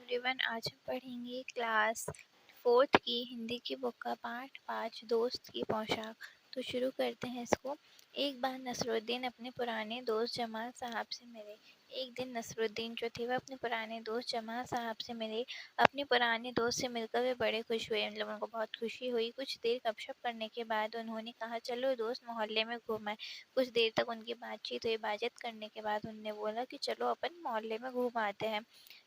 Everyone, आज हम पढ़ेंगे क्लास 4th की हिंदी की बुक का पार्ट 5 दोस्त की पोशाक। तो शुरू करते हैं इसको। एक बार नसरुद्दीन अपने पुराने दोस्त जमाल साहब से मिले। एक दिन नसरुद्दीन जो थे वह अपने पुराने दोस्त जमाल साहब से मिले। अपने पुराने दोस्त से मिलकर वे बड़े खुश हुए, मतलब उनको बहुत खुशी हुई। कुछ देर गपशप करने के बाद उन्होंने कहा, चलो दोस्त मोहल्ले में घूम आए। कुछ देर तक उनकी बातचीत हुई। बातचीत करने के बाद उन्होंने बोला कि चलो अपन मोहल्ले में घूम आते हैं।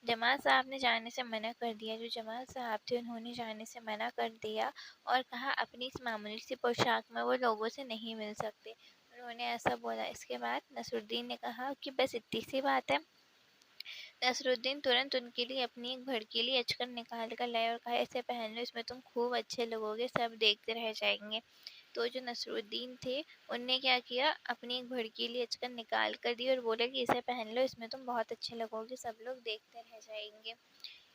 जमाल साहब ने जाने से मना कर दिया। जो जमाल साहब थे उन्होंने जाने से मना कर दिया और कहा अपनी इस मामूली सी पोशाक में वो लोगों से नहीं मिल सकते। उन्होंने ऐसा बोला। इसके बाद नसरुद्दीन ने कहा कि बस इतनी सी बात है। नसरुद्दीन तुरंत उनके लिए अपनी एक भड़कीली अचकन निकाल कर लाए और कहा, इसे पहन लो, इसमें तुम खूब अच्छे लगोगे, सब देखते रह जाएंगे। तो जो नसरुद्दीन थे उनने क्या किया, अपनी एक भड़कीली अचकन निकाल कर दी और बोले कि इसे पहन लो, इसमें तुम बहुत अच्छे लगोगे, सब लोग देखते रह जाएंगे।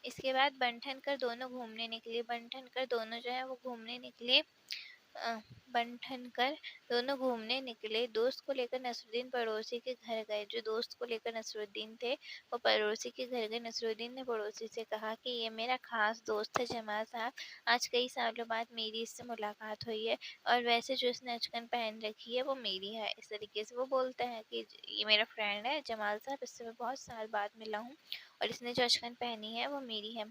इसके बाद बन कर दोनों घूमने निकले। बन कर दोनों जो है वो घूमने निकले। अ, बन ठन कर दोनों घूमने निकले। दोस्त को लेकर नसरुद्दीन पड़ोसी के घर गए। जो दोस्त को लेकर नसरुद्दीन थे वो पड़ोसी के घर गए। नसरुद्दीन ने पड़ोसी से कहा कि ये मेरा खास दोस्त है जमाल साहब, आज कई सालों बाद मेरी इससे मुलाकात हुई है और वैसे जो इसने अचकन पहन रखी है वो मेरी है। इस तरीके से वो बोलता है कि ये मेरा फ्रेंड है जमाल साहब, इससे मैं बहुत साल बाद मिला हूँ और इसने जो अचकन पहनी है वो मेरी है।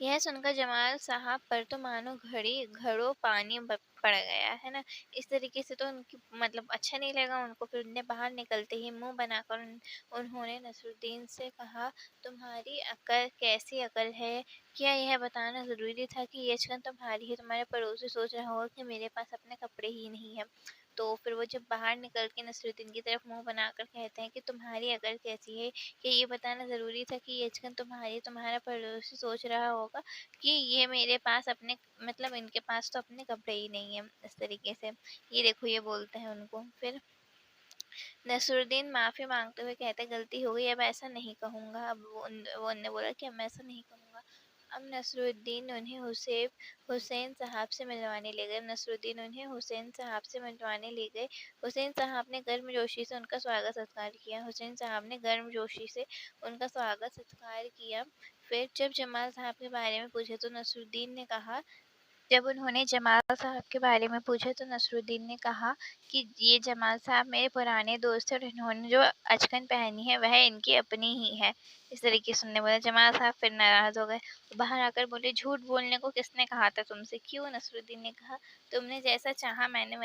यह सुनकर जमाल साहब पर तो मानो घड़ों पानी पड़ गया है ना। इस तरीके से तो उनकी मतलब अच्छा नहीं लगा उनको। फिर उनने बाहर निकलते ही मुंह बनाकर उन्होंने नसरुद्दीन से कहा, तुम्हारी अकल कैसी अकल है? क्या यह बताना ज़रूरी था कि ये अचकन तुम्हारी है? तुम्हारे पड़ोसी सोच रहा होगा कि मेरे पास अपने कपड़े ही नहीं है। तो फिर वो जब बाहर निकल के नसरुद्दीन की तरफ मुंह बनाकर कहते हैं कि तुम्हारी अकल कैसी है? क्या ये बताना ज़रूरी था कि ये अचकन तुम्हारी? तुम्हारा पड़ोसी सोच रहा होगा कि ये मेरे पास अपने मतलब इनके पास तो अपने कपड़े ही नहीं है। इस तरीके से ये देखो ये बोलते हैं उनको। फिर नसरुद्दीन माफ़ी मांगते हुए कहते, गलती हो गई, अब ऐसा नहीं कहूँगा। अब वो उनने बोला कि अब मैं ऐसा नहीं कहूँगा। अब नसरुद्दीन उन्हें हुसैन साहब से मिलवाने ले गए। नसरुद्दीन उन्हें हुसैन साहब से मिलवाने ले गए। हुसैन साहब ने गर्मजोशी से उनका स्वागत सत्कार किया। हुसैन साहब ने गर्मजोशी से उनका स्वागत सत्कार किया। फिर जब जमाल साहब के बारे में पूछे तो नसरुद्दीन ने कहा जब उन्होंने जमाल साहब के बारे में पूछा तो नसरुद्दीन ने कहा कि ये जमाल साहब मेरे पुराने दोस्त हैं और इन्होंने जो अचकन पहनी है वह इनकी अपनी ही है। इस तरीके से उन्होंने बोला। जमाल साहब फिर नाराज़ हो गए। बाहर आकर बोले, झूठ बोलने को किसने कहा था तुमसे? क्यों? नसरुद्दीन ने कहा, तुमने जैसा चाहा मैंने